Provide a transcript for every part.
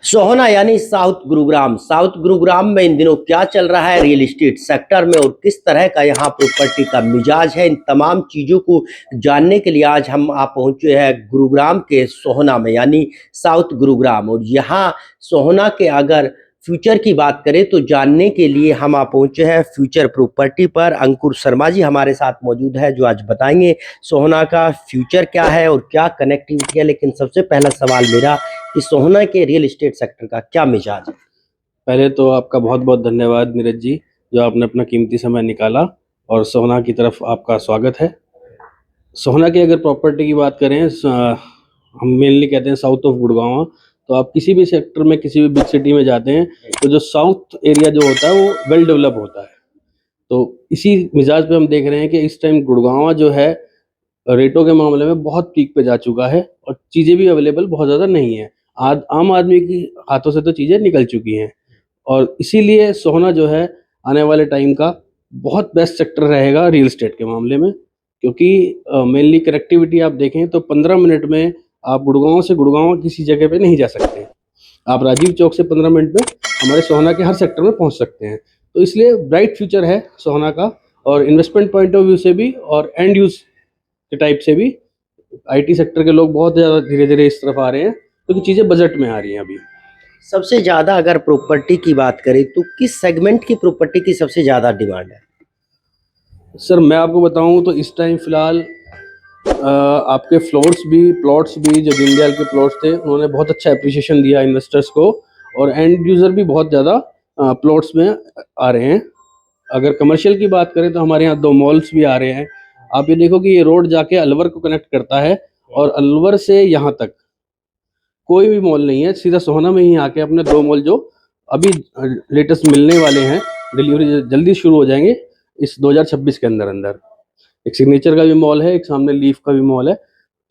सोहना यानी south Gurugram. South Gurugram में इन दिनों क्या चल रहा है रियल एस्टेट सेक्टर में और किस तरह का यहाँ प्रॉपर्टी का मिजाज है, इन तमाम चीज़ों को जानने के लिए आज हम आप पहुँचे हैं गुरुग्राम के सोहना में यानी साउथ गुरुग्राम। और यहाँ सोहना के अगर फ्यूचर की बात करें तो जानने के लिए हम आप पहुँचे हैं फ्यूचर प्रॉपर्टी पर। अंकुर शर्मा जी हमारे साथ मौजूद है जो आज बताएंगे सोहना का फ्यूचर क्या है और क्या कनेक्टिविटी है। लेकिन सबसे पहला सवाल मेरा कि सोहना के रियल एस्टेट सेक्टर का क्या मिजाज है? पहले तो आपका बहुत बहुत धन्यवाद नीरज जी, जो आपने अपना कीमती समय निकाला और सोहना की तरफ आपका स्वागत है। सोहना की अगर प्रॉपर्टी की बात करें, हम मेनली कहते हैं साउथ ऑफ गुड़गांव। तो आप किसी भी सेक्टर में किसी भी बिग सिटी में जाते हैं तो जो साउथ एरिया जो होता है वो वेल डेवलप होता है। तो इसी मिजाज पे हम देख रहे हैं कि इस टाइम गुड़गांव जो है रेटों के मामले में बहुत पीक पे जा चुका है और चीज़ें भी अवेलेबल बहुत ज़्यादा नहीं है। आम आदमी की हाथों से तो चीज़ें निकल चुकी हैं और इसीलिए सोहना जो है आने वाले टाइम का बहुत बेस्ट सेक्टर रहेगा रियल एस्टेट के मामले में, क्योंकि मेनली कनेक्टिविटी आप देखें तो 15 मिनट में आप गुड़गांव से गुड़गांव किसी जगह पे नहीं जा सकते। आप राजीव चौक से 15 मिनट में हमारे सोहना के हर सेक्टर में पहुंच सकते हैं। तो इसलिए ब्राइट फ्यूचर है सोहना का, और इन्वेस्टमेंट पॉइंट ऑफ व्यू से भी और एंड यूज के टाइप से भी आईटी सेक्टर के लोग बहुत ज़्यादा धीरे धीरे इस तरफ आ रहे हैं, क्योंकि चीज़ें बजट में आ रही हैं अभी। सबसे ज़्यादा अगर प्रॉपर्टी की बात करें तो किस सेगमेंट की प्रॉपर्टी की सबसे ज़्यादा डिमांड है? सर मैं आपको बताऊं तो इस टाइम फिलहाल आपके प्लॉट्स भी जो दीनदयाल के प्लॉट्स थे उन्होंने बहुत अच्छा एप्रिसिएशन दिया इन्वेस्टर्स को, और एंड यूज़र भी बहुत ज़्यादा प्लॉट्स में आ रहे हैं। अगर कमर्शियल की बात करें तो हमारे यहाँ 2 मॉल्स भी आ रहे हैं। आप ये देखो कि ये रोड जाके अलवर को कनेक्ट करता है और अलवर से यहाँ तक कोई भी मॉल नहीं है, सीधा सोहना में ही आके अपने 2 मॉल जो अभी लेटेस्ट मिलने वाले हैं, डिलीवरी जल्दी शुरू हो जाएंगे इस 2026 के अंदर अंदर। एक सिग्नेचर का भी मॉल है, एक सामने लीफ का भी मॉल है।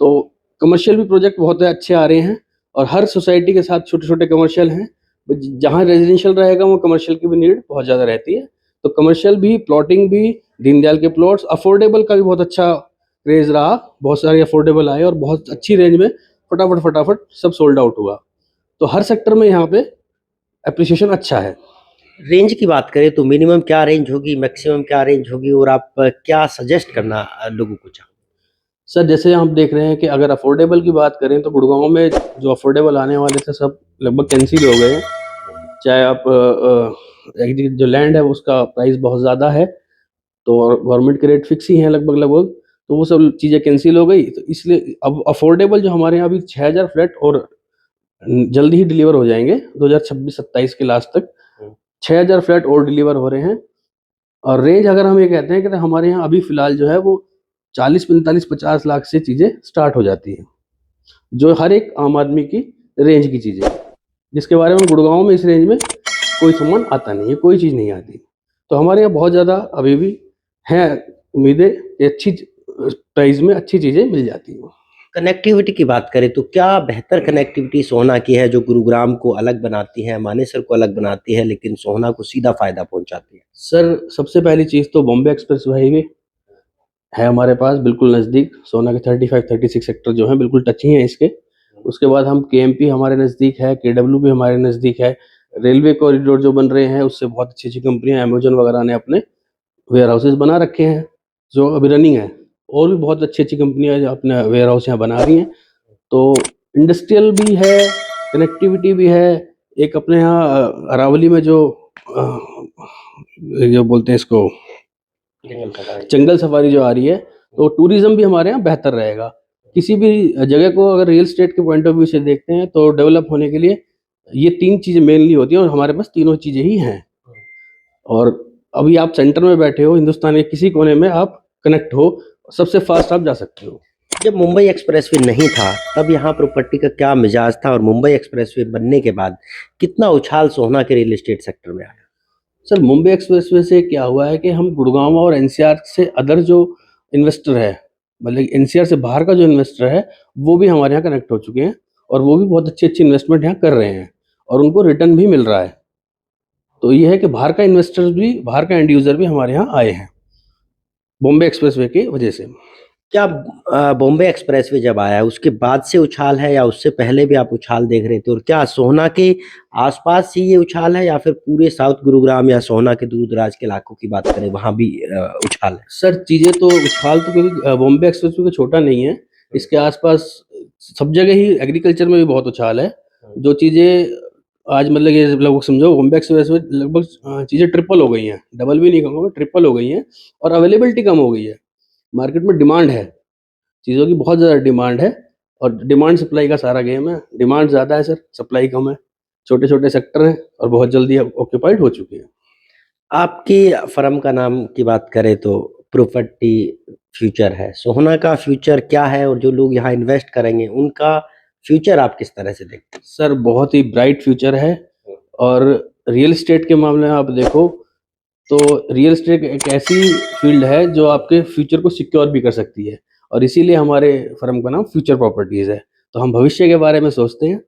तो कमर्शियल भी प्रोजेक्ट बहुत अच्छे आ रहे हैं और हर सोसाइटी के साथ छोटे छोटे कमर्शियल हैं। जहाँ रेजिडेंशियल रहेगा वो कमर्शियल की भी नीड बहुत ज़्यादा रहती है। तो कमर्शियल भी, प्लॉटिंग भी, दीनदयाल के प्लॉट्स, अफोर्डेबल का भी बहुत अच्छा क्रेज रहा। बहुत सारे अफोर्डेबल आए और बहुत अच्छी रेंज में फटाफट फटाफट सब सोल्ड आउट हुआ। तो हर सेक्टर में यहाँ पे अप्रिसिएशन अच्छा है। रेंज की बात करें तो मिनिमम क्या रेंज होगी, मैक्सिमम क्या रेंज होगी और आप क्या सजेस्ट करना लोगों को चाहोगे? सर जैसे हम देख रहे हैं कि अगर अफोर्डेबल की बात करें तो गुड़गांव में जो अफोर्डेबल आने वाले थे सब लगभग कैंसिल हो गए हैं। चाहे आप जो लैंड है उसका प्राइस बहुत ज़्यादा है, तो गवर्नमेंट के रेट फिक्स ही हैं लगभग लगभग, तो वो सब चीज़ें कैंसिल हो गई। तो इसलिए अब अफोर्डेबल जो हमारे यहाँ अभी 6000 फ्लैट और जल्दी ही डिलीवर हो जाएंगे 2026-27 के लास्ट तक। 6000 फ्लैट और डिलीवर हो रहे हैं। और रेंज अगर हम ये कहते हैं कि हमारे यहाँ अभी फिलहाल जो है वो 40, 45, 50 लाख से चीज़ें स्टार्ट हो जाती हैं, जो हर एक आम आदमी की रेंज की चीज़ें, जिसके बारे में गुड़गांव में इस रेंज में कोई सामान आता नहीं है, कोई चीज़ नहीं आती। तो हमारे यहाँ बहुत ज़्यादा अभी भी हैं उम्मीदें कि अच्छी प्राइस में अच्छी चीज़ें मिल जाती हैं। कनेक्टिविटी की बात करें तो क्या बेहतर कनेक्टिविटी सोहना की है जो गुरुग्राम को अलग बनाती है, मानेसर को अलग बनाती है लेकिन सोहना को सीधा फायदा पहुंचाती है? सर सबसे पहली चीज़ तो बॉम्बे एक्सप्रेस हाईवे है हमारे पास बिल्कुल नज़दीक। सोहना के 35-36 सेक्टर जो हैं बिल्कुल टच ही हैं इसके। उसके बाद हम केएमपी हमारे नज़दीक है, केडब्ल्यू भी हमारे नज़दीक है। रेलवे कॉरिडोर जो बन रहे हैं उससे बहुत अच्छी अच्छी कंपनियां अमेजन वगैरह ने अपने वेयर हाउसेज बना रखे हैं जो अभी रनिंग है, और भी बहुत अच्छी अच्छी कंपनियां जो अपने वेयर हाउस यहाँ बना रही हैं। तो इंडस्ट्रियल भी है, कनेक्टिविटी भी है। एक अपने यहाँ अरावली में जो बोलते हैं इसको जंगल सफारी जो आ रही है, तो टूरिज्म भी हमारे यहाँ बेहतर रहेगा। किसी भी जगह को अगर रियल एस्टेट के पॉइंट ऑफ व्यू से देखते हैं तो डेवलप होने के लिए ये 3 चीज़ें मेनली होती हैं, और हमारे पास तीनों चीज़ें ही हैं। और अभी आप सेंटर में बैठे हो, हिंदुस्तान के किसी कोने में आप कनेक्ट हो, सबसे फास्ट आप जा सकते हो। जब मुंबई एक्सप्रेसवे नहीं था तब यहाँ प्रॉपर्टी का क्या मिजाज था और मुंबई एक्सप्रेसवे बनने के बाद कितना उछाल सोहना के रियल एस्टेट सेक्टर में आया? सर मुंबई एक्सप्रेसवे से क्या हुआ है कि हम गुड़गांव और एनसीआर से अदर जो इन्वेस्टर है, मतलब एनसीआर से बाहर का जो इन्वेस्टर है, वो भी हमारे यहाँ कनेक्ट हो चुके हैं और वो भी बहुत अच्छी अच्छी इन्वेस्टमेंट यहाँ कर रहे हैं और उनको रिटर्न भी मिल रहा है। तो ये है कि बाहर का इन्वेस्टर्स भी, बाहर का एंड यूज़र भी हमारे यहाँ आए हैं बॉम्बे एक्सप्रेसवे की वजह से। क्या बॉम्बे एक्सप्रेसवे जब आया उसके बाद से उछाल है या उससे पहले भी आप उछाल देख रहे थे? और क्या सोहना के आसपास ही ये उछाल है या फिर पूरे साउथ गुरुग्राम या सोहना के दूर-दराज के इलाकों की बात करें वहाँ भी उछाल है? सर चीज़ें तो उछाल तो क्योंकि बॉम्बे एक्सप्रेसवे का छोटा नहीं है, इसके आसपास सब जगह ही एग्रीकल्चर में भी बहुत उछाल है। जो चीज़ें आज मतलब ये लगभग समझो बॉम्बे एक्सप्रेसवे लगभग चीज़ें ट्रिपल हो गई हैं, डबल भी नहीं कहूँगा मैं, ट्रिपल हो गई हैं और अवेलेबिलिटी कम हो गई है। मार्केट में डिमांड है, चीज़ों की बहुत ज़्यादा डिमांड है और डिमांड सप्लाई का सारा गेम है। डिमांड ज़्यादा है सर, सप्लाई कम है। छोटे-छोटे सेक्टर हैं और बहुत जल्दी ऑक्यूपाइड हो चुके हैं। आपकी फर्म का नाम की बात करें तो प्रॉपर्टी फ्यूचर है। सोहना का फ्यूचर क्या है और जो लोग यहाँ इन्वेस्ट करेंगे उनका फ्यूचर आप किस तरह से देखते हैं? सर बहुत ही ब्राइट फ्यूचर है और रियल एस्टेट के मामले में आप देखो तो रियल एस्टेट एक ऐसी फील्ड है जो आपके फ्यूचर को सिक्योर भी कर सकती है और इसीलिए हमारे फर्म का नाम फ्यूचर प्रॉपर्टीज है। तो हम भविष्य के बारे में सोचते हैं।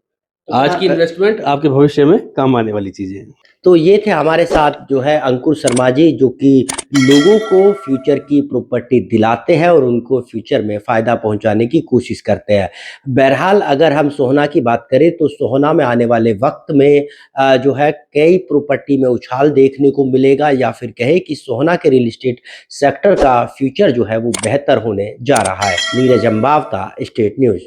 आज की इन्वेस्टमेंट आपके भविष्य में काम आने वाली चीजें हैं। तो ये थे हमारे साथ जो है अंकुर शर्मा जी जो कि लोगों को फ्यूचर की प्रॉपर्टी दिलाते हैं और उनको फ्यूचर में फ़ायदा पहुंचाने की कोशिश करते हैं। बहरहाल अगर हम सोहना की बात करें तो सोहना में आने वाले वक्त में जो है कई प्रॉपर्टी में उछाल देखने को मिलेगा या फिर कहें कि सोहना के रियल एस्टेट सेक्टर का फ्यूचर जो है वो बेहतर होने जा रहा है। Neeraj Ambawata, state news.